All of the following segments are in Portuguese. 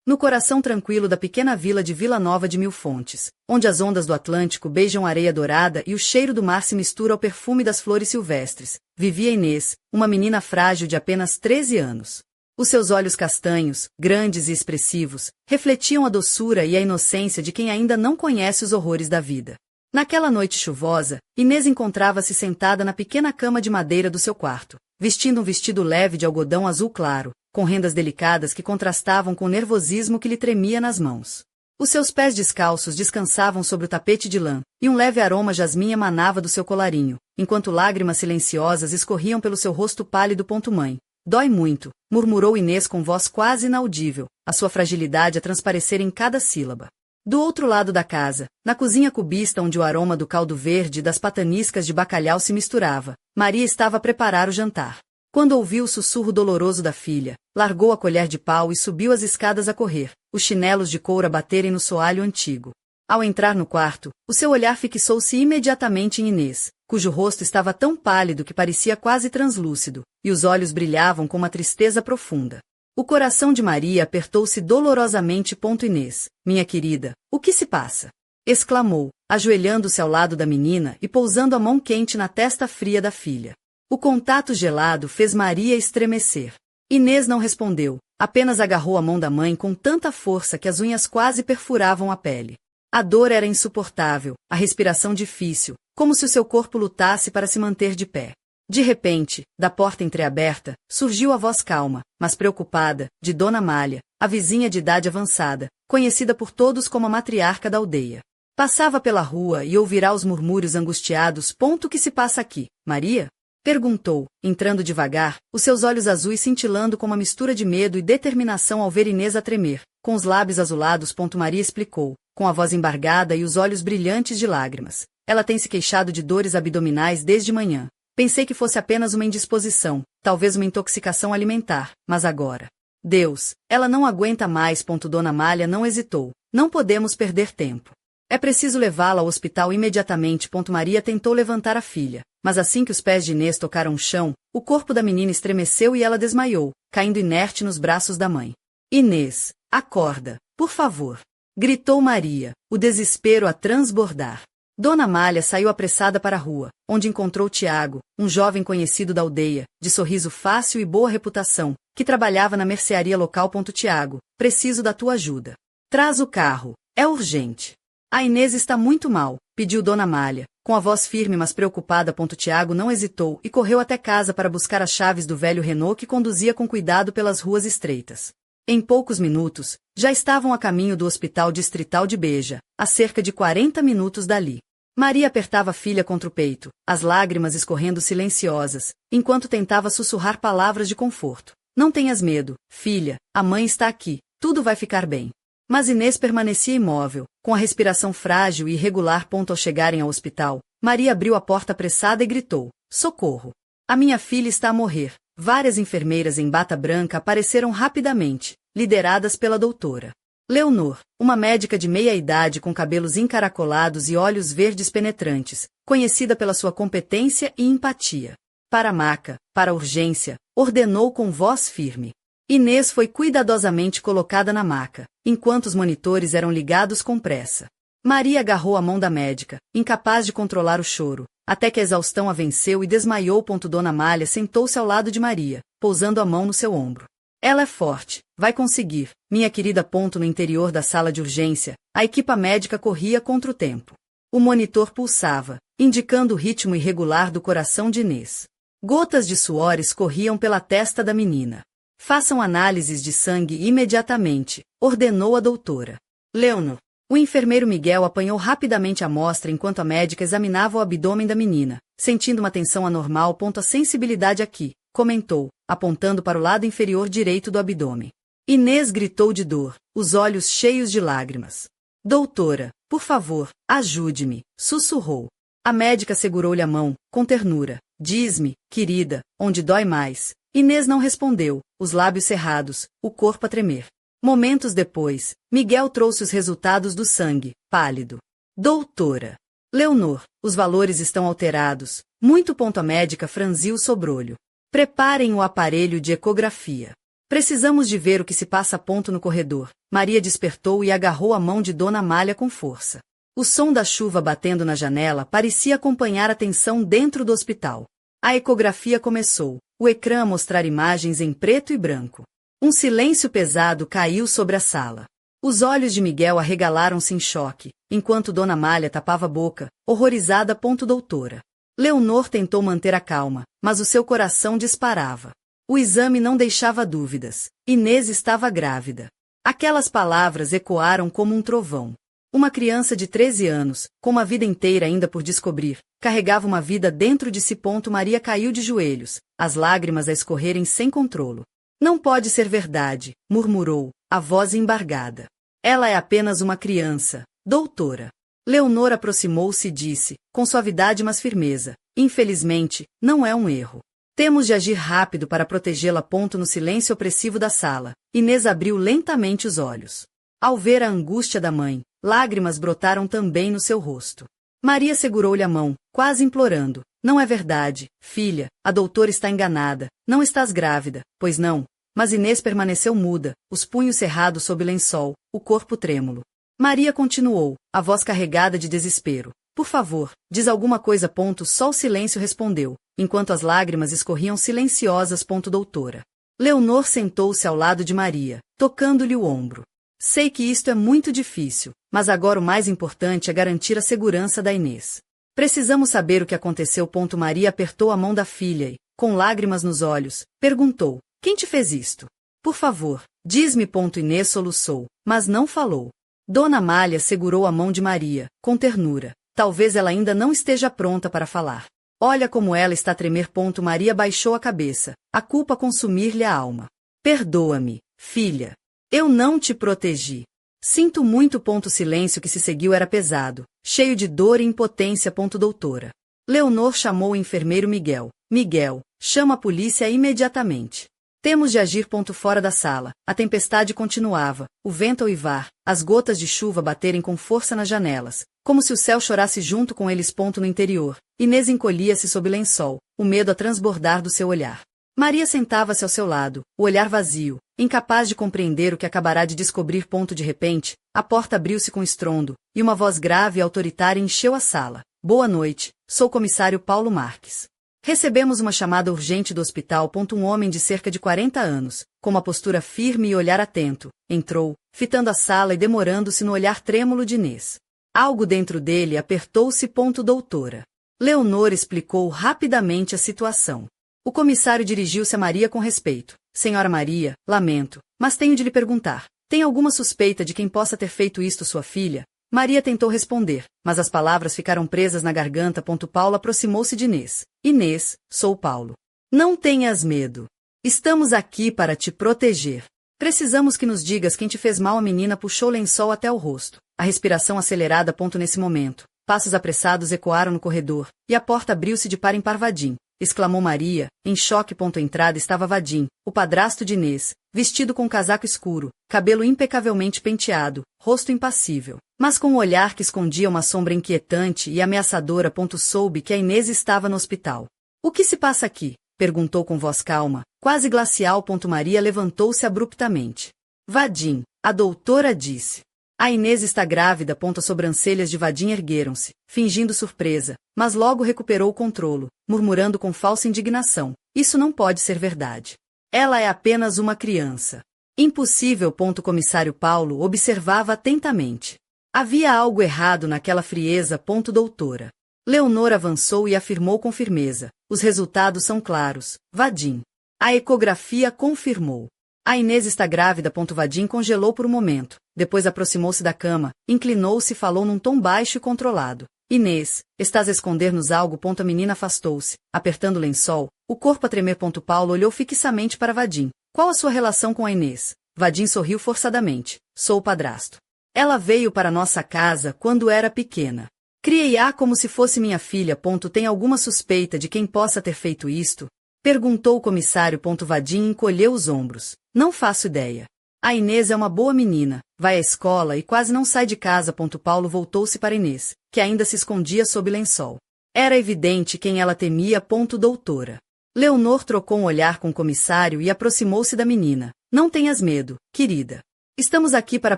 no coração tranquilo da pequena vila de Vila Nova de Mil Fontes, onde as ondas do Atlântico beijam a areia dourada e o cheiro do mar se mistura ao perfume das flores silvestres, vivia Inês, uma menina frágil de apenas 13 anos. Os seus olhos castanhos, grandes e expressivos, refletiam a doçura e a inocência de quem ainda não conhece os horrores da vida. Naquela noite chuvosa, Inês encontrava-se sentada na pequena cama de madeira do seu quarto, vestindo um vestido leve de algodão azul claro, com rendas delicadas que contrastavam com o nervosismo que lhe tremia nas mãos. Os seus pés descalços descansavam sobre o tapete de lã, e um leve aroma jasmim emanava do seu colarinho, enquanto lágrimas silenciosas escorriam pelo seu rosto pálido. Mãe, dói muito, murmurou Inês com voz quase inaudível, a sua fragilidade a transparecer em cada sílaba. Do outro lado da casa, na cozinha cubista onde o aroma do caldo verde e das pataniscas de bacalhau se misturava, Maria estava a preparar o jantar. Quando ouviu o sussurro doloroso da filha, largou a colher de pau e subiu as escadas a correr, os chinelos de couro a baterem no soalho antigo. Ao entrar no quarto, o seu olhar fixou-se imediatamente em Inês, cujo rosto estava tão pálido que parecia quase translúcido, e os olhos brilhavam com uma tristeza profunda. O coração de Maria apertou-se dolorosamente. Inês, minha querida, o que se passa? Exclamou, ajoelhando-se ao lado da menina e pousando a mão quente na testa fria da filha. O contato gelado fez Maria estremecer. Inês não respondeu, apenas agarrou a mão da mãe com tanta força que as unhas quase perfuravam a pele. A dor era insuportável, a respiração difícil, como se o seu corpo lutasse para se manter de pé. De repente, da porta entreaberta, surgiu a voz calma, mas preocupada, de Dona Amália, a vizinha de idade avançada, conhecida por todos como a matriarca da aldeia. Passava pela rua e ouvirá os murmúrios angustiados. O que se passa aqui, Maria? Perguntou, entrando devagar, os seus olhos azuis cintilando com uma mistura de medo e determinação ao ver Inês a tremer, com os lábios azulados. Maria explicou, com a voz embargada e os olhos brilhantes de lágrimas. Ela tem se queixado de dores abdominais desde manhã. Pensei que fosse apenas uma indisposição, talvez uma intoxicação alimentar, mas agora... Deus, ela não aguenta mais. Dona Amália não hesitou. Não podemos perder tempo. É preciso levá-la ao hospital imediatamente. Maria tentou levantar a filha, mas assim que os pés de Inês tocaram o chão, o corpo da menina estremeceu e ela desmaiou, caindo inerte nos braços da mãe. Inês, acorda, por favor! Gritou Maria, o desespero a transbordar. Dona Amália saiu apressada para a rua, onde encontrou Tiago, um jovem conhecido da aldeia, de sorriso fácil e boa reputação, que trabalhava na mercearia local. Tiago, preciso da tua ajuda. Traz o carro, é urgente. A Inês está muito mal, pediu Dona Amália, com a voz firme mas preocupada. Tiago não hesitou e correu até casa para buscar as chaves do velho Renault que conduzia com cuidado pelas ruas estreitas. Em poucos minutos, já estavam a caminho do Hospital Distrital de Beja, a cerca de 40 minutos dali. Maria apertava a filha contra o peito, as lágrimas escorrendo silenciosas, enquanto tentava sussurrar palavras de conforto. Não tenhas medo, filha, a mãe está aqui, tudo vai ficar bem. Mas Inês permanecia imóvel, com a respiração frágil e irregular. Ao chegarem ao hospital, Maria abriu a porta apressada e gritou, socorro! A minha filha está a morrer. Várias enfermeiras em bata branca apareceram rapidamente, lideradas pela doutora Leonor, uma médica de meia-idade com cabelos encaracolados e olhos verdes penetrantes, conhecida pela sua competência e empatia. Para a maca, para a urgência, ordenou com voz firme. Inês foi cuidadosamente colocada na maca, enquanto os monitores eram ligados com pressa. Maria agarrou a mão da médica, incapaz de controlar o choro, até que a exaustão a venceu e desmaiou. Dona Amália sentou-se ao lado de Maria, pousando a mão no seu ombro. Ela é forte, vai conseguir, minha querida. No interior da sala de urgência, a equipa médica corria contra o tempo. O monitor pulsava, indicando o ritmo irregular do coração de Inês. Gotas de suor escorriam pela testa da menina. Façam análises de sangue imediatamente, ordenou a doutora Leonor. O enfermeiro Miguel apanhou rapidamente a amostra enquanto a médica examinava o abdômen da menina, sentindo uma tensão anormal. A sensibilidade aqui, comentou, apontando para o lado inferior direito do abdômen. Inês gritou de dor, os olhos cheios de lágrimas. Doutora, por favor, ajude-me, sussurrou. A médica segurou-lhe a mão, com ternura. Diz-me, querida, onde dói mais? Inês não respondeu, os lábios cerrados, o corpo a tremer. Momentos depois, Miguel trouxe os resultados do sangue, pálido. Doutora Leonor, os valores estão alterados. Muito. A médica franziu o sobrolho. Preparem o aparelho de ecografia. Precisamos de ver o que se passa no corredor. Maria despertou e agarrou a mão de Dona Amália com força. O som da chuva batendo na janela parecia acompanhar a tensão dentro do hospital. A ecografia começou, o ecrã a mostrar imagens em preto e branco. Um silêncio pesado caiu sobre a sala. Os olhos de Miguel arregalaram-se em choque, enquanto Dona Amália tapava a boca, horrorizada. Doutora. Leonor tentou manter a calma, mas o seu coração disparava. O exame não deixava dúvidas. Inês estava grávida. Aquelas palavras ecoaram como um trovão. Uma criança de 13 anos, com uma vida inteira ainda por descobrir, carregava uma vida dentro de si. Maria caiu de joelhos, as lágrimas a escorrerem sem controlo. Não pode ser verdade, murmurou, a voz embargada. Ela é apenas uma criança, doutora. Leonor aproximou-se e disse, com suavidade mas firmeza, infelizmente, não é um erro. Temos de agir rápido para protegê-la. No silêncio opressivo da sala, Inês abriu lentamente os olhos. Ao ver a angústia da mãe, lágrimas brotaram também no seu rosto. Maria segurou-lhe a mão, quase implorando. Não é verdade, filha, a doutora está enganada, não estás grávida, pois não? Mas Inês permaneceu muda, os punhos cerrados sob o lençol, o corpo trêmulo. Maria continuou, a voz carregada de desespero. Por favor, diz alguma coisa. Só o silêncio respondeu, enquanto as lágrimas escorriam silenciosas. Doutora. Leonor sentou-se ao lado de Maria, tocando-lhe o ombro. Sei que isto é muito difícil, mas agora o mais importante é garantir a segurança da Inês. Precisamos saber o que aconteceu. Maria apertou a mão da filha e, com lágrimas nos olhos, perguntou, quem te fez isto? Por favor, diz-me. Inês soluçou, mas não falou. Dona Amália segurou a mão de Maria, com ternura. Talvez ela ainda não esteja pronta para falar. Olha como ela está a tremer. Maria baixou a cabeça, a culpa consumir-lhe a alma. Perdoa-me, filha. Eu não te protegi. Sinto muito. O silêncio que se seguiu era pesado, cheio de dor e impotência. Doutora. Leonor chamou o enfermeiro Miguel. Miguel, chama a polícia imediatamente. Temos de agir. Fora da sala, a tempestade continuava, o vento a uivar, as gotas de chuva baterem com força nas janelas, como se o céu chorasse junto com eles. No interior, Inês encolhia-se sob o lençol, o medo a transbordar do seu olhar. Maria sentava-se ao seu lado, o olhar vazio, incapaz de compreender o que acabará de descobrir. De repente, a porta abriu-se com estrondo, e uma voz grave e autoritária encheu a sala. Boa noite, sou o comissário Paulo Marques. Recebemos uma chamada urgente do hospital. Um homem de cerca de 40 anos, com uma postura firme e olhar atento, entrou, fitando a sala e demorando-se no olhar trêmulo de Inês. Algo dentro dele apertou-se. Doutora. Leonor explicou rapidamente a situação. O comissário dirigiu-se a Maria com respeito. Senhora Maria, lamento, mas tenho de lhe perguntar, tem alguma suspeita de quem possa ter feito isto sua filha? Maria tentou responder, mas as palavras ficaram presas na garganta. Paulo aproximou-se de Inês. Inês, sou Paulo. Não tenhas medo. Estamos aqui para te proteger. Precisamos que nos digas quem te fez mal. A menina puxou o lençol até o rosto, a respiração acelerada. Nesse momento, passos apressados ecoaram no corredor, e a porta abriu-se de par em par. Vadim, exclamou Maria, em choque. A entrada estava Vadim, o padrasto de Inês, vestido com um casaco escuro, cabelo impecavelmente penteado, rosto impassível, mas com um olhar que escondia uma sombra inquietante e ameaçadora. Soube que a Inês estava no hospital. O que se passa aqui? Perguntou com voz calma, quase glacial. Maria levantou-se abruptamente. Vadim, a doutora disse. A Inês está grávida. As sobrancelhas de Vadim ergueram-se, fingindo surpresa, mas logo recuperou o controlo, murmurando com falsa indignação. Isso não pode ser verdade. Ela é apenas uma criança. Impossível. O comissário Paulo observava atentamente. Havia algo errado naquela frieza. Doutora. Leonor avançou e afirmou com firmeza. Os resultados são claros, Vadim. A ecografia confirmou. A Inês está grávida. Vadim congelou por um momento, depois aproximou-se da cama, inclinou-se e falou num tom baixo e controlado. Inês, estás a esconder-nos algo. A menina afastou-se, apertando o lençol, o corpo a tremer. Paulo olhou fixamente para Vadim. Qual a sua relação com a Inês? Vadim sorriu forçadamente. Sou o padrasto. Ela veio para nossa casa quando era pequena. Criei-a como se fosse minha filha. Tem alguma suspeita de quem possa ter feito isto? Perguntou o comissário. Vadim encolheu os ombros. Não faço ideia. A Inês é uma boa menina, vai à escola e quase não sai de casa. Paulo voltou-se para Inês, que ainda se escondia sob o lençol. Era evidente quem ela temia. Doutora. Leonor trocou um olhar com o comissário e aproximou-se da menina. Não tenhas medo, querida. Estamos aqui para...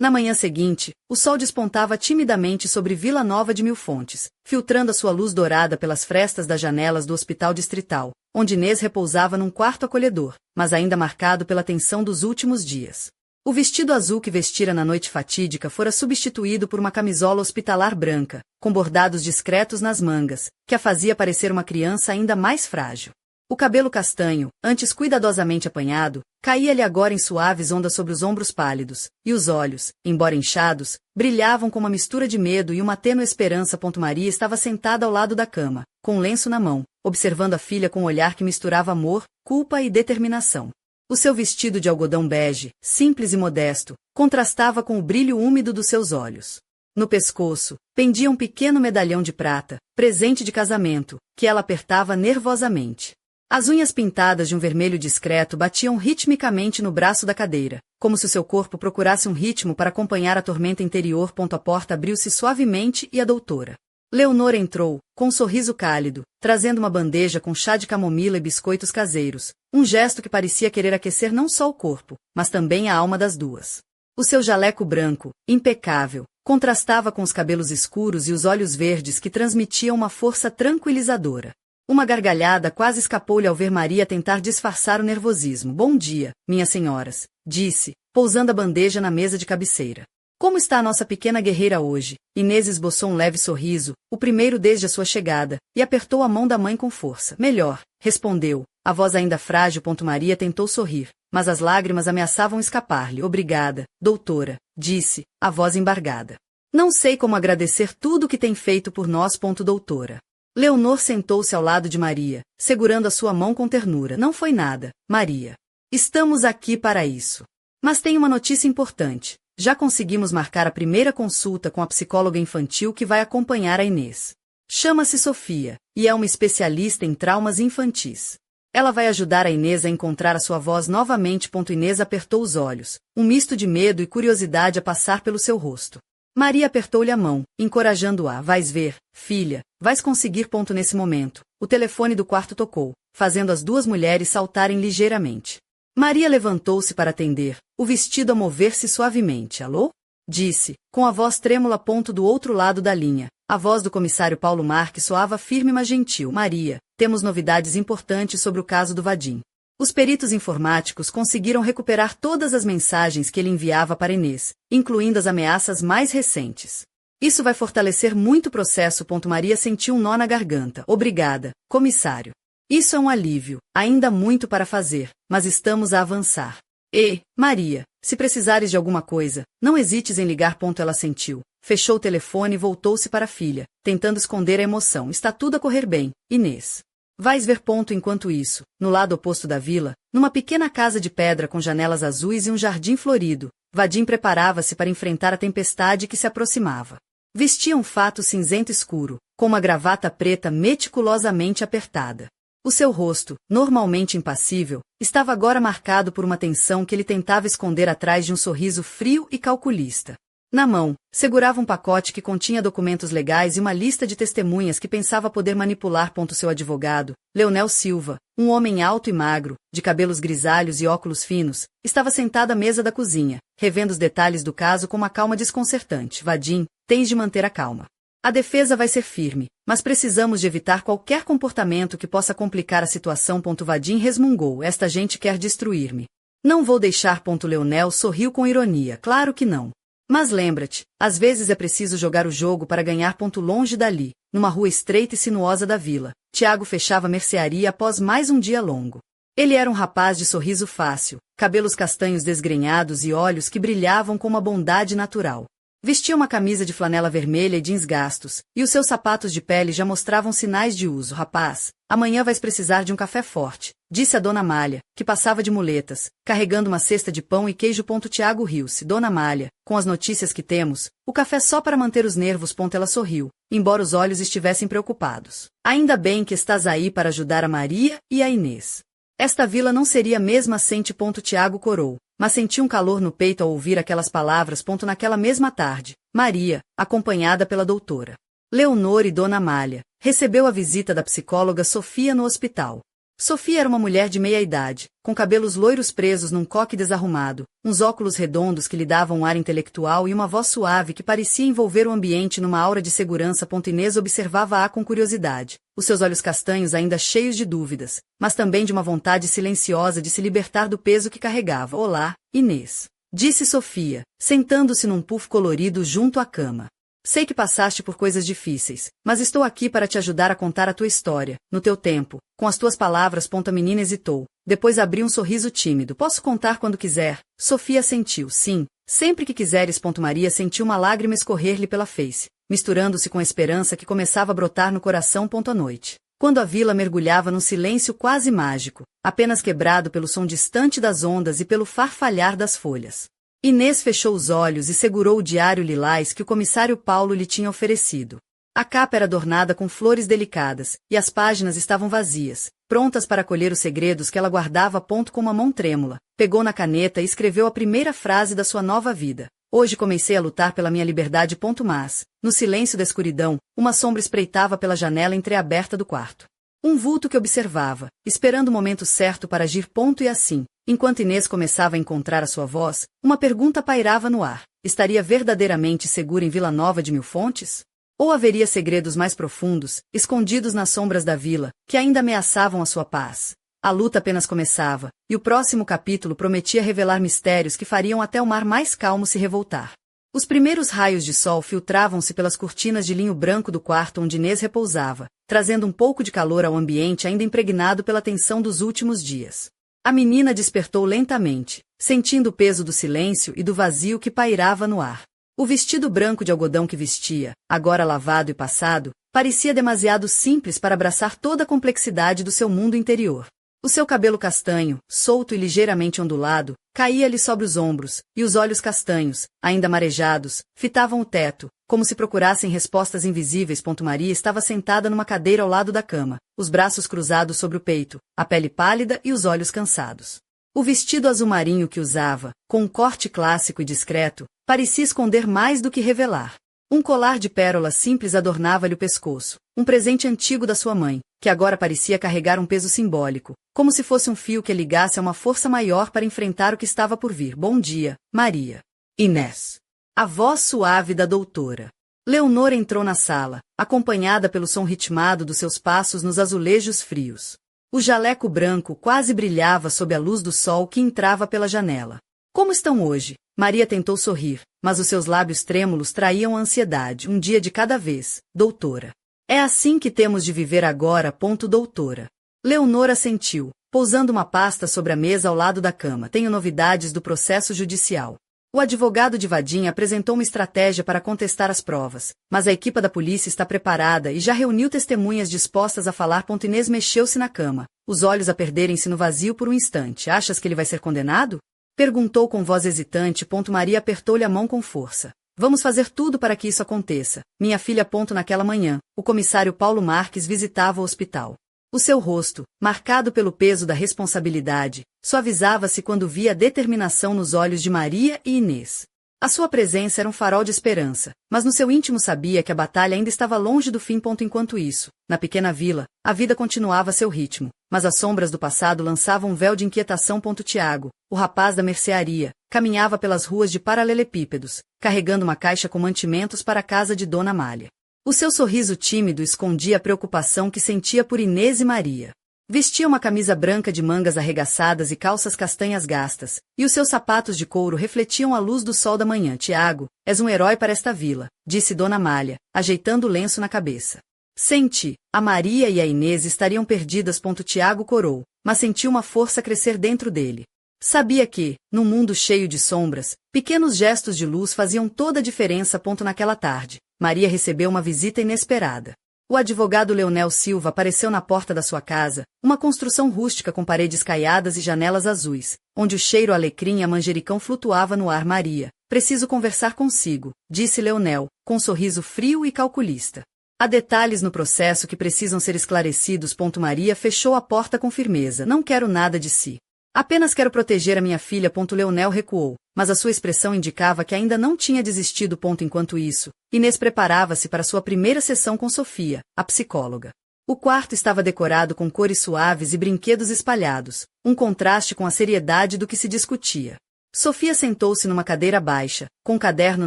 Na manhã seguinte, o sol despontava timidamente sobre Vila Nova de Mil Fontes, filtrando a sua luz dourada pelas frestas das janelas do hospital distrital, onde Inês repousava num quarto acolhedor, mas ainda marcado pela tensão dos últimos dias. O vestido azul que vestira na noite fatídica fora substituído por uma camisola hospitalar branca, com bordados discretos nas mangas, que a fazia parecer uma criança ainda mais frágil. O cabelo castanho, antes cuidadosamente apanhado, caía-lhe agora em suaves ondas sobre os ombros pálidos, e os olhos, embora inchados, brilhavam com uma mistura de medo e uma tênue esperança. Maria estava sentada ao lado da cama, com um lenço na mão, observando a filha com um olhar que misturava amor, culpa e determinação. O seu vestido de algodão bege, simples e modesto, contrastava com o brilho úmido dos seus olhos. No pescoço, pendia um pequeno medalhão de prata, presente de casamento, que ela apertava nervosamente. As unhas pintadas de um vermelho discreto batiam ritmicamente no braço da cadeira, como se o seu corpo procurasse um ritmo para acompanhar a tormenta interior. A porta abriu-se suavemente e a doutora Leonor entrou, com um sorriso cálido, trazendo uma bandeja com chá de camomila e biscoitos caseiros, um gesto que parecia querer aquecer não só o corpo, mas também a alma das duas. O seu jaleco branco, impecável, contrastava com os cabelos escuros e os olhos verdes que transmitiam uma força tranquilizadora. Uma gargalhada quase escapou-lhe ao ver Maria tentar disfarçar o nervosismo. Bom dia, minhas senhoras, disse, pousando a bandeja na mesa de cabeceira. Como está a nossa pequena guerreira hoje? Inês esboçou um leve sorriso, o primeiro desde a sua chegada, e apertou a mão da mãe com força. Melhor, respondeu, a voz ainda frágil. Maria tentou sorrir, mas as lágrimas ameaçavam escapar-lhe. Obrigada, doutora, disse, a voz embargada. Não sei como agradecer tudo o que tem feito por nós. Doutora. Leonor sentou-se ao lado de Maria, segurando a sua mão com ternura. Não foi nada, Maria. Estamos aqui para isso. Mas tem uma notícia importante. Já conseguimos marcar a primeira consulta com a psicóloga infantil que vai acompanhar a Inês. Chama-se Sofia, e é uma especialista em traumas infantis. Ela vai ajudar a Inês a encontrar a sua voz novamente. Inês apertou os olhos, um misto de medo e curiosidade a passar pelo seu rosto. Maria apertou-lhe a mão, encorajando-a. Vais ver, filha, vais conseguir. Nesse momento, o telefone do quarto tocou, fazendo as duas mulheres saltarem ligeiramente. Maria levantou-se para atender, o vestido a mover-se suavemente. Alô? Disse, com a voz trêmula. Do outro lado da linha, a voz do comissário Paulo Marques soava firme mas gentil. Maria, temos novidades importantes sobre o caso do Vadim. Os peritos informáticos conseguiram recuperar todas as mensagens que ele enviava para Inês, incluindo as ameaças mais recentes. Isso vai fortalecer muito o processo. Maria sentiu um nó na garganta. Obrigada, comissário. Isso é um alívio, ainda há muito para fazer, mas estamos a avançar. E, Maria, se precisares de alguma coisa, não hesites em ligar. Ela sentiu, fechou o telefone e voltou-se para a filha, tentando esconder a emoção. Está tudo a correr bem, Inês. Vais ver. Enquanto isso, no lado oposto da vila, numa pequena casa de pedra com janelas azuis e um jardim florido, Vadim preparava-se para enfrentar a tempestade que se aproximava. Vestia um fato cinzento escuro, com uma gravata preta meticulosamente apertada. O seu rosto, normalmente impassível, estava agora marcado por uma tensão que ele tentava esconder atrás de um sorriso frio e calculista. Na mão, segurava um pacote que continha documentos legais e uma lista de testemunhas que pensava poder manipular. Seu advogado, Leonel Silva, um homem alto e magro, de cabelos grisalhos e óculos finos, estava sentado à mesa da cozinha, revendo os detalhes do caso com uma calma desconcertante. Vadim, tens de manter a calma. A defesa vai ser firme, mas precisamos de evitar qualquer comportamento que possa complicar a situação. Vadim resmungou. Esta gente quer destruir-me. Não vou deixar. Leonel sorriu com ironia. Claro que não. Mas lembra-te, às vezes é preciso jogar o jogo para ganhar. Longe dali, numa rua estreita e sinuosa da vila, Tiago fechava a mercearia após mais um dia longo. Ele era um rapaz de sorriso fácil, cabelos castanhos desgrenhados e olhos que brilhavam com uma bondade natural. Vestia uma camisa de flanela vermelha e jeans gastos, e os seus sapatos de pele já mostravam sinais de uso. Rapaz, amanhã vais precisar de um café forte, disse a Dona Amália, que passava de muletas, carregando uma cesta de pão e queijo. Tiago riu-se. Dona Amália, com as notícias que temos, o café só para manter os nervos. Ela sorriu, embora os olhos estivessem preocupados. Ainda bem que estás aí para ajudar a Maria e a Inês. Esta vila não seria a mesma sem ti. Tiago corou, mas sentiu um calor no peito ao ouvir aquelas palavras. Naquela mesma tarde, Maria, acompanhada pela doutora Leonor e Dona Amália, recebeu a visita da psicóloga Sofia no hospital. Sofia era uma mulher de meia-idade, com cabelos loiros presos num coque desarrumado, uns óculos redondos que lhe davam um ar intelectual e uma voz suave que parecia envolver o ambiente numa aura de segurança. Inês observava-a com curiosidade, os seus olhos castanhos ainda cheios de dúvidas, mas também de uma vontade silenciosa de se libertar do peso que carregava. Olá, Inês, disse Sofia, sentando-se num puff colorido junto à cama. Sei que passaste por coisas difíceis, mas estou aqui para te ajudar a contar a tua história, no teu tempo, com as tuas palavras. A menina hesitou, depois abriu um sorriso tímido. Posso contar quando quiser? Sofia assentiu. Sim, sempre que quiseres. Maria sentiu uma lágrima escorrer-lhe pela face, misturando-se com a esperança que começava a brotar no coração. À noite, quando a vila mergulhava num silêncio quase mágico, apenas quebrado pelo som distante das ondas e pelo farfalhar das folhas, Inês fechou os olhos e segurou o diário lilás que o comissário Paulo lhe tinha oferecido. A capa era adornada com flores delicadas, e as páginas estavam vazias, prontas para acolher os segredos que ela guardava. Com uma mão trêmula, pegou na caneta e escreveu a primeira frase da sua nova vida. Hoje comecei a lutar pela minha liberdade. Mas, no silêncio da escuridão, uma sombra espreitava pela janela entreaberta do quarto. Um vulto que observava, esperando o momento certo para agir. E assim, enquanto Inês começava a encontrar a sua voz, uma pergunta pairava no ar. Estaria verdadeiramente segura em Vila Nova de Mil Fontes? Ou haveria segredos mais profundos, escondidos nas sombras da vila, que ainda ameaçavam a sua paz? A luta apenas começava, e o próximo capítulo prometia revelar mistérios que fariam até o mar mais calmo se revoltar. Os primeiros raios de sol filtravam-se pelas cortinas de linho branco do quarto onde Inês repousava, trazendo um pouco de calor ao ambiente ainda impregnado pela tensão dos últimos dias. A menina despertou lentamente, sentindo o peso do silêncio e do vazio que pairava no ar. O vestido branco de algodão que vestia, agora lavado e passado, parecia demasiado simples para abraçar toda a complexidade do seu mundo interior. O seu cabelo castanho, solto e ligeiramente ondulado, caía-lhe sobre os ombros, e os olhos castanhos, ainda marejados, fitavam o teto, como se procurassem respostas invisíveis. Maria estava sentada numa cadeira ao lado da cama, os braços cruzados sobre o peito, a pele pálida e os olhos cansados. O vestido azul marinho que usava, com um corte clássico e discreto, parecia esconder mais do que revelar. Um colar de pérolas simples adornava-lhe o pescoço, um presente antigo da sua mãe, que agora parecia carregar um peso simbólico, como se fosse um fio que ligasse a uma força maior para enfrentar o que estava por vir. Bom dia, Maria. Inês. A voz suave da doutora Leonor entrou na sala, acompanhada pelo som ritmado dos seus passos nos azulejos frios. O jaleco branco quase brilhava sob a luz do sol que entrava pela janela. Como estão hoje? Maria tentou sorrir, mas os seus lábios trêmulos traíam a ansiedade. Um dia de cada vez, doutora. É assim que temos de viver agora. Doutora. Leonor assentiu, pousando uma pasta sobre a mesa ao lado da cama. Tenho novidades do processo judicial. O advogado de Vadim apresentou uma estratégia para contestar as provas, mas a equipa da polícia está preparada e já reuniu testemunhas dispostas a falar. Inês mexeu-se na cama, os olhos a perderem-se no vazio por um instante. Achas que ele vai ser condenado? Perguntou com voz hesitante. Maria apertou-lhe a mão com força. Vamos fazer tudo para que isso aconteça. Minha filha. Naquela manhã, o comissário Paulo Marques visitava o hospital. O seu rosto, marcado pelo peso da responsabilidade, suavizava-se quando via a determinação nos olhos de Maria e Inês. A sua presença era um farol de esperança, mas no seu íntimo sabia que a batalha ainda estava longe do fim. Enquanto isso, na pequena vila, a vida continuava a seu ritmo, mas as sombras do passado lançavam um véu de inquietação. Tiago, o rapaz da mercearia, caminhava pelas ruas de paralelepípedos, carregando uma caixa com mantimentos para a casa de Dona Amália. O seu sorriso tímido escondia a preocupação que sentia por Inês e Maria. Vestia uma camisa branca de mangas arregaçadas e calças castanhas gastas, e os seus sapatos de couro refletiam a luz do sol da manhã. Tiago, és um herói para esta vila, disse Dona Amália, ajeitando o lenço na cabeça. Sem ti, a Maria e a Inês estariam perdidas. Tiago corou, mas sentiu uma força crescer dentro dele. Sabia que, num mundo cheio de sombras, pequenos gestos de luz faziam toda a diferença. Naquela tarde, Maria recebeu uma visita inesperada. O advogado Leonel Silva apareceu na porta da sua casa, uma construção rústica com paredes caiadas e janelas azuis, onde o cheiro a alecrim e a manjericão flutuava no ar. Maria, preciso conversar consigo, disse Leonel, com um sorriso frio e calculista. Há detalhes no processo que precisam ser esclarecidos. Maria fechou a porta com firmeza. Não quero nada de si. Apenas quero proteger a minha filha. Leonel recuou, mas a sua expressão indicava que ainda não tinha desistido. Enquanto isso, Inês preparava-se para sua primeira sessão com Sofia, a psicóloga. O quarto estava decorado com cores suaves e brinquedos espalhados, um contraste com a seriedade do que se discutia. Sofia sentou-se numa cadeira baixa, com um caderno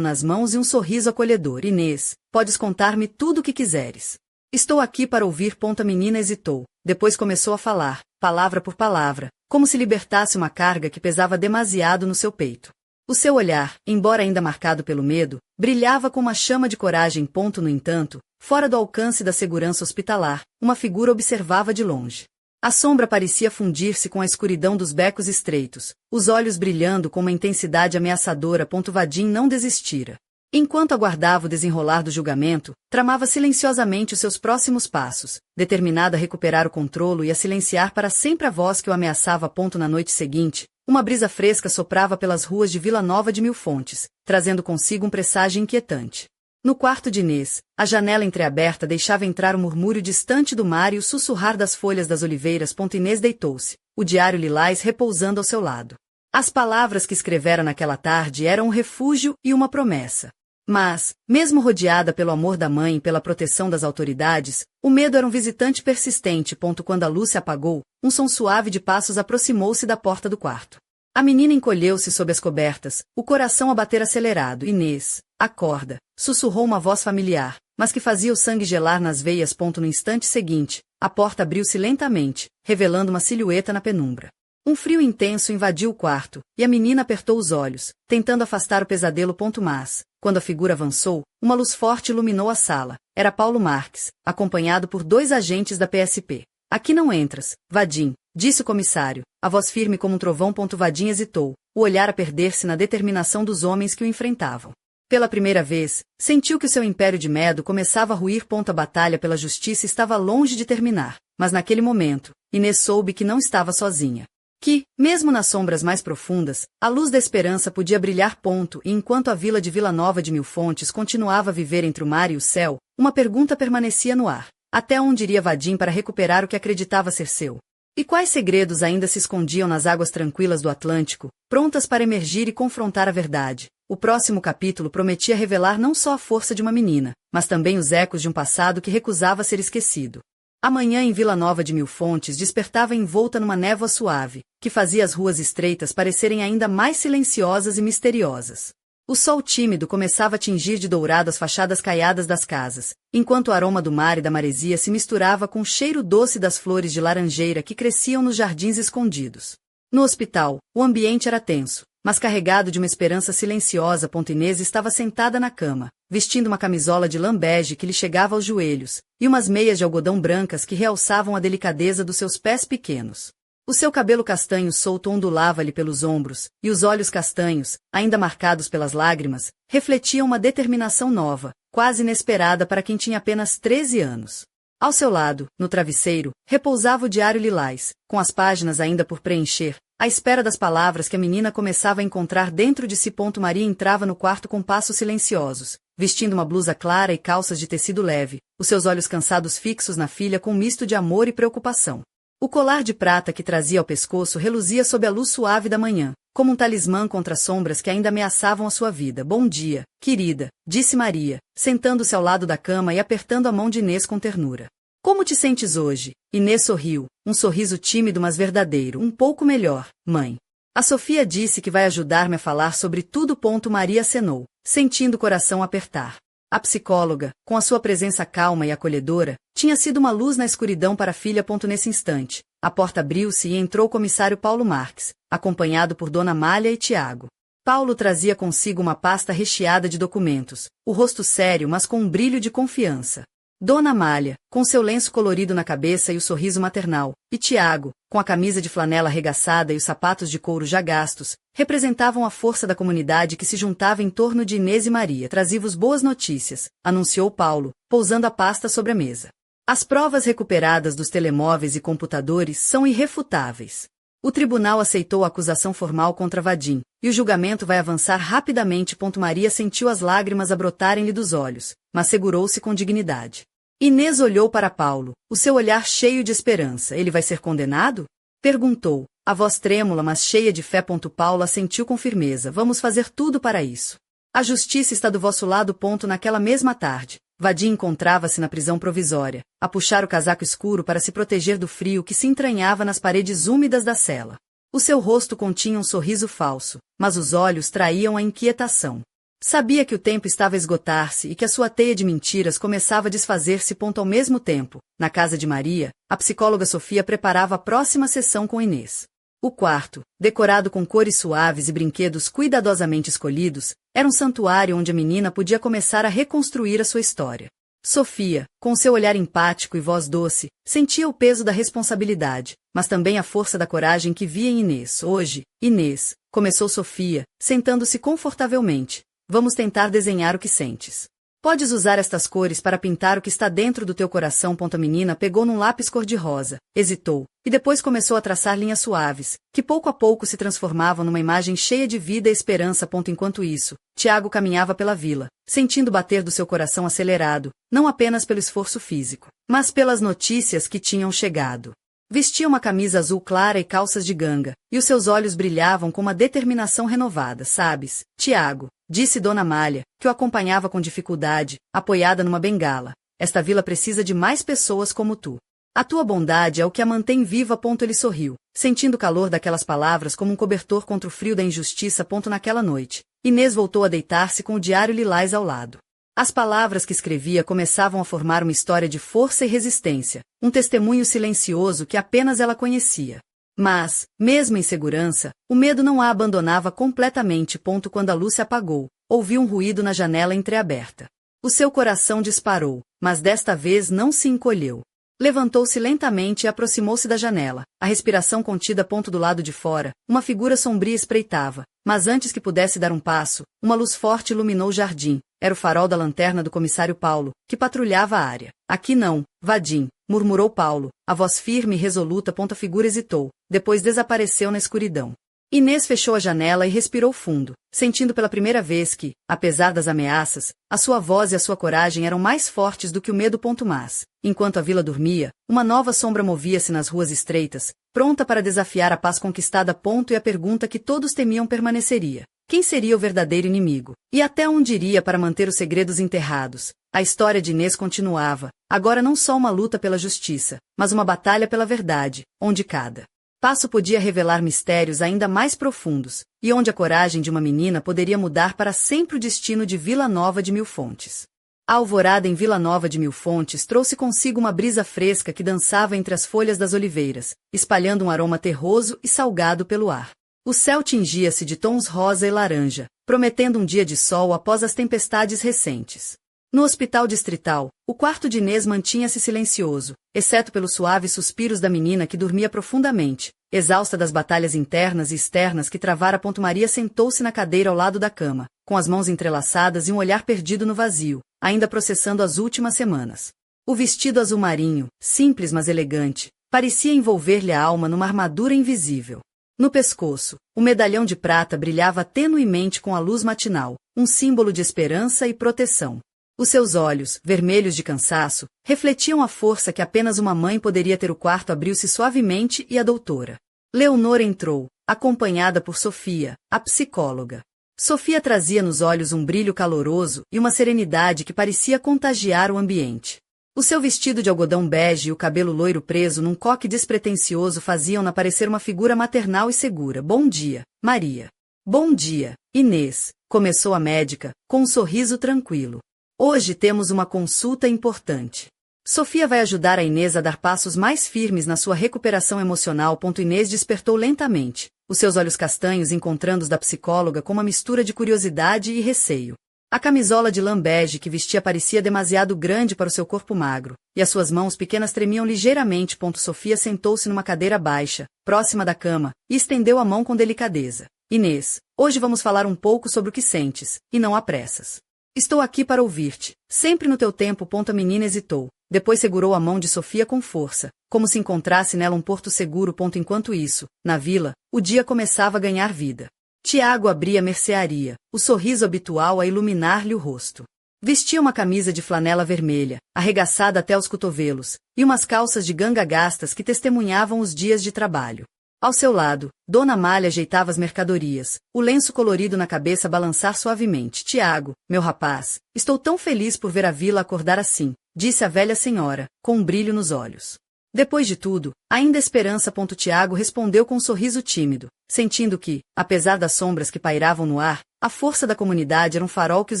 nas mãos e um sorriso acolhedor. Inês, podes contar-me tudo o que quiseres. Estou aqui para ouvir. A menina hesitou, depois começou a falar, palavra por palavra, como se libertasse uma carga que pesava demasiado no seu peito. O seu olhar, embora ainda marcado pelo medo, brilhava com uma chama de coragem. No entanto, fora do alcance da segurança hospitalar, uma figura observava de longe. A sombra parecia fundir-se com a escuridão dos becos estreitos, os olhos brilhando com uma intensidade ameaçadora. Vadim não desistira. Enquanto aguardava o desenrolar do julgamento, tramava silenciosamente os seus próximos passos, determinada a recuperar o controle e a silenciar para sempre a voz que o ameaçava. Na noite seguinte, uma brisa fresca soprava pelas ruas de Vila Nova de Mil Fontes, trazendo consigo um presságio inquietante. No quarto de Inês, a janela entreaberta deixava entrar o murmúrio distante do mar e o sussurrar das folhas das oliveiras. Inês deitou-se, o diário lilás repousando ao seu lado. As palavras que escrevera naquela tarde eram um refúgio e uma promessa. Mas, mesmo rodeada pelo amor da mãe e pela proteção das autoridades, o medo era um visitante persistente. Quando a luz se apagou, um som suave de passos aproximou-se da porta do quarto. A menina encolheu-se sob as cobertas, o coração a bater acelerado. Inês, acorda, sussurrou uma voz familiar, mas que fazia o sangue gelar nas veias. No instante seguinte, a porta abriu-se lentamente, revelando uma silhueta na penumbra. Um frio intenso invadiu o quarto, e a menina apertou os olhos, tentando afastar o pesadelo. Mas, quando a figura avançou, uma luz forte iluminou a sala. Era Paulo Marques, acompanhado por 2 agentes da PSP. Aqui não entras, Vadim, disse o comissário, a voz firme como um trovão. Vadim hesitou, o olhar a perder-se na determinação dos homens que o enfrentavam. Pela primeira vez, sentiu que o seu império de medo começava a ruir. A batalha pela justiça estava longe de terminar, mas naquele momento, Inês soube que não estava sozinha. Que, mesmo nas sombras mais profundas, a luz da esperança podia brilhar. E enquanto a vila de Vila Nova de Mil Fontes continuava a viver entre o mar e o céu, uma pergunta permanecia no ar. Até onde iria Vadim para recuperar o que acreditava ser seu? E quais segredos ainda se escondiam nas águas tranquilas do Atlântico, prontas para emergir e confrontar a verdade? O próximo capítulo prometia revelar não só a força de uma menina, mas também os ecos de um passado que recusava ser esquecido. A manhã em Vila Nova de Mil Fontes despertava envolta numa névoa suave, que fazia as ruas estreitas parecerem ainda mais silenciosas e misteriosas. O sol tímido começava a tingir de dourado as fachadas caiadas das casas, enquanto o aroma do mar e da maresia se misturava com o cheiro doce das flores de laranjeira que cresciam nos jardins escondidos. No hospital, o ambiente era tenso, mas carregado de uma esperança silenciosa. Inês estava sentada na cama, vestindo uma camisola de lã bege que lhe chegava aos joelhos, e umas meias de algodão brancas que realçavam a delicadeza dos seus pés pequenos. O seu cabelo castanho solto ondulava-lhe pelos ombros, e os olhos castanhos, ainda marcados pelas lágrimas, refletiam uma determinação nova, quase inesperada para quem tinha apenas 13 anos. Ao seu lado, no travesseiro, repousava o diário lilás, com as páginas ainda por preencher, à espera das palavras que a menina começava a encontrar dentro de si. Maria entrava no quarto com passos silenciosos, vestindo uma blusa clara e calças de tecido leve, os seus olhos cansados fixos na filha com um misto de amor e preocupação. O colar de prata que trazia ao pescoço reluzia sob a luz suave da manhã, como um talismã contra as sombras que ainda ameaçavam a sua vida. Bom dia, querida, disse Maria, sentando-se ao lado da cama e apertando a mão de Inês com ternura. Como te sentes hoje? Inês sorriu, um sorriso tímido mas verdadeiro. Um pouco melhor, mãe. A Sofia disse que vai ajudar-me a falar sobre tudo. Maria acenou, sentindo o coração apertar. A psicóloga, com a sua presença calma e acolhedora, tinha sido uma luz na escuridão para a filha. Nesse instante, a porta abriu-se e entrou o comissário Paulo Marques, acompanhado por Dona Amália e Tiago. Paulo trazia consigo uma pasta recheada de documentos, o rosto sério mas com um brilho de confiança. Dona Amália, com seu lenço colorido na cabeça e o sorriso maternal, e Tiago, com a camisa de flanela arregaçada e os sapatos de couro já gastos, representavam a força da comunidade que se juntava em torno de Inês e Maria. Traziam-vos boas notícias, anunciou Paulo, pousando a pasta sobre a mesa. As provas recuperadas dos telemóveis e computadores são irrefutáveis. O tribunal aceitou a acusação formal contra Vadim, e o julgamento vai avançar rapidamente. Maria sentiu as lágrimas a brotarem-lhe dos olhos, mas segurou-se com dignidade. Inês olhou para Paulo, o seu olhar cheio de esperança. Ele vai ser condenado? Perguntou, a voz trêmula mas cheia de fé. Paulo assentiu com firmeza. Vamos fazer tudo para isso. A justiça está do vosso lado. Naquela mesma tarde, Vadim encontrava-se na prisão provisória, a puxar o casaco escuro para se proteger do frio que se entranhava nas paredes úmidas da cela. O seu rosto continha um sorriso falso, mas os olhos traíam a inquietação. Sabia que o tempo estava a esgotar-se e que a sua teia de mentiras começava a desfazer-se. Ao mesmo tempo, na casa de Maria, a psicóloga Sofia preparava a próxima sessão com Inês. O quarto, decorado com cores suaves e brinquedos cuidadosamente escolhidos, era um santuário onde a menina podia começar a reconstruir a sua história. Sofia, com seu olhar empático e voz doce, sentia o peso da responsabilidade, mas também a força da coragem que via em Inês. Hoje, Inês, começou Sofia, sentando-se confortavelmente. Vamos tentar desenhar o que sentes. Podes usar estas cores para pintar o que está dentro do teu coração. A menina pegou num lápis cor-de-rosa, hesitou, e depois começou a traçar linhas suaves, que pouco a pouco se transformavam numa imagem cheia de vida e esperança. Enquanto isso, Tiago caminhava pela vila, sentindo bater do seu coração acelerado, não apenas pelo esforço físico, mas pelas notícias que tinham chegado. Vestia uma camisa azul clara e calças de ganga, e os seus olhos brilhavam com uma determinação renovada. Sabes, Tiago, disse Dona Amália, que o acompanhava com dificuldade, apoiada numa bengala, esta vila precisa de mais pessoas como tu. A tua bondade é o que a mantém viva. Ele sorriu, sentindo o calor daquelas palavras como um cobertor contra o frio da injustiça. Naquela noite, Inês voltou a deitar-se com o diário lilás ao lado. As palavras que escrevia começavam a formar uma história de força e resistência, um testemunho silencioso que apenas ela conhecia. Mas, mesmo em segurança, o medo não a abandonava completamente. Quando a luz se apagou, ouviu um ruído na janela entreaberta. O seu coração disparou, mas desta vez não se encolheu. Levantou-se lentamente e aproximou-se da janela, a respiração contida. Do lado de fora, uma figura sombria espreitava, mas antes que pudesse dar um passo, uma luz forte iluminou o jardim. Era o farol da lanterna do comissário Paulo, que patrulhava a área. Aqui não, Vadim, murmurou Paulo, a voz firme e resoluta. A figura hesitou, depois desapareceu na escuridão. Inês fechou a janela e respirou fundo, sentindo pela primeira vez que, apesar das ameaças, a sua voz e a sua coragem eram mais fortes do que o medo. Mas, enquanto a vila dormia, uma nova sombra movia-se nas ruas estreitas, pronta para desafiar a paz conquistada. E a pergunta que todos temiam permaneceria. Quem seria o verdadeiro inimigo? E até onde iria para manter os segredos enterrados? A história de Inês continuava, agora não só uma luta pela justiça, mas uma batalha pela verdade, onde cada passo podia revelar mistérios ainda mais profundos, e onde a coragem de uma menina poderia mudar para sempre o destino de Vila Nova de Mil Fontes. A alvorada em Vila Nova de Mil Fontes trouxe consigo uma brisa fresca que dançava entre as folhas das oliveiras, espalhando um aroma terroso e salgado pelo ar. O céu tingia-se de tons rosa e laranja, prometendo um dia de sol após as tempestades recentes. No hospital distrital, o quarto de Inês mantinha-se silencioso, exceto pelos suaves suspiros da menina que dormia profundamente, exausta das batalhas internas e externas que travara. Maria sentou-se na cadeira ao lado da cama, com as mãos entrelaçadas e um olhar perdido no vazio, ainda processando as últimas semanas. O vestido azul marinho, simples mas elegante, parecia envolver-lhe a alma numa armadura invisível. No pescoço, o medalhão de prata brilhava tenuemente com a luz matinal, um símbolo de esperança e proteção. Os seus olhos, vermelhos de cansaço, refletiam a força que apenas uma mãe poderia ter. O quarto abriu-se suavemente e a doutora Leonor entrou, acompanhada por Sofia, a psicóloga. Sofia trazia nos olhos um brilho caloroso e uma serenidade que parecia contagiar o ambiente. O seu vestido de algodão bege e o cabelo loiro preso num coque despretensioso faziam-na parecer uma figura maternal e segura. Bom dia, Maria. Bom dia, Inês, começou a médica, com um sorriso tranquilo. Hoje temos uma consulta importante. Sofia vai ajudar a Inês a dar passos mais firmes na sua recuperação emocional. Inês despertou lentamente, os seus olhos castanhos encontrando os da psicóloga com uma mistura de curiosidade e receio. A camisola de lã bege que vestia parecia demasiado grande para o seu corpo magro, e as suas mãos pequenas tremiam ligeiramente. Sofia sentou-se numa cadeira baixa, próxima da cama, e estendeu a mão com delicadeza. Inês, hoje vamos falar um pouco sobre o que sentes, e não há pressas. Estou aqui para ouvir-te, sempre no teu tempo. A menina hesitou, depois segurou a mão de Sofia com força, como se encontrasse nela um porto seguro. Enquanto isso, na vila, o dia começava a ganhar vida. Tiago abria a mercearia, o sorriso habitual a iluminar-lhe o rosto. Vestia uma camisa de flanela vermelha, arregaçada até os cotovelos, e umas calças de ganga gastas que testemunhavam os dias de trabalho. Ao seu lado, Dona Amália ajeitava as mercadorias, o lenço colorido na cabeça a balançar suavemente. Tiago, meu rapaz, estou tão feliz por ver a vila acordar assim, disse a velha senhora, com um brilho nos olhos. Depois de tudo, ainda esperança. Tiago respondeu com um sorriso tímido, sentindo que, apesar das sombras que pairavam no ar, a força da comunidade era um farol que os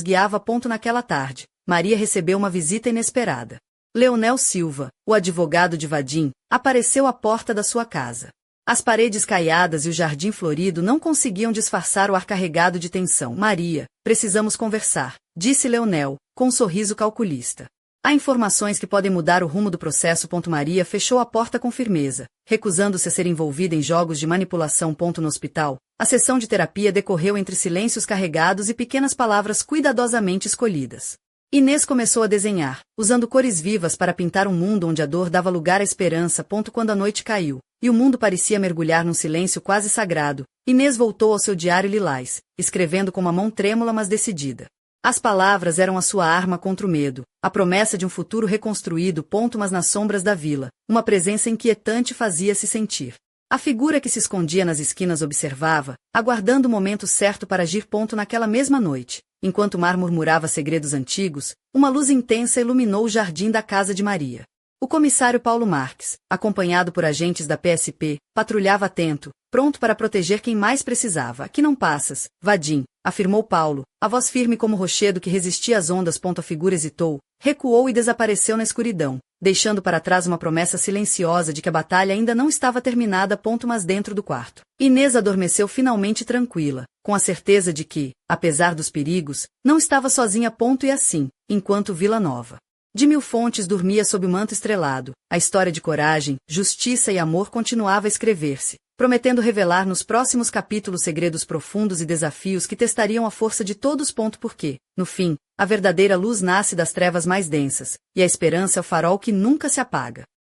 guiava. Naquela tarde, Maria recebeu uma visita inesperada. Leonel Silva, o advogado de Vadim, apareceu à porta da sua casa. As paredes caiadas e o jardim florido não conseguiam disfarçar o ar carregado de tensão. Maria, precisamos conversar, disse Leonel, com um sorriso calculista. Há informações que podem mudar o rumo do processo. Maria fechou a porta com firmeza, recusando-se a ser envolvida em jogos de manipulação. No hospital, a sessão de terapia decorreu entre silêncios carregados e pequenas palavras cuidadosamente escolhidas. Inês começou a desenhar, usando cores vivas para pintar um mundo onde a dor dava lugar à esperança. Quando a noite caiu, e o mundo parecia mergulhar num silêncio quase sagrado, Inês voltou ao seu diário lilás, escrevendo com uma mão trêmula mas decidida. As palavras eram a sua arma contra o medo, a promessa de um futuro reconstruído. Mas nas sombras da vila, uma presença inquietante fazia-se sentir. A figura que se escondia nas esquinas observava, aguardando o momento certo para agir. Naquela mesma noite, enquanto o mar murmurava segredos antigos, uma luz intensa iluminou o jardim da casa de Maria. O comissário Paulo Marques, acompanhado por agentes da PSP, patrulhava atento, pronto para proteger quem mais precisava. Aqui não passas, Vadim, afirmou Paulo, a voz firme como rochedo que resistia às ondas. A figura hesitou, recuou e desapareceu na escuridão, deixando para trás uma promessa silenciosa de que a batalha ainda não estava terminada. Mas dentro do quarto, Inês adormeceu finalmente tranquila, com a certeza de que, apesar dos perigos, não estava sozinha. E assim, enquanto Vila Nova de Mil Fontes dormia sob o manto estrelado, a história de coragem, justiça e amor continuava a escrever-se, prometendo revelar nos próximos capítulos segredos profundos e desafios que testariam a força de todos. Porque, no fim, a verdadeira luz nasce das trevas mais densas, e a esperança é o farol que nunca se apaga.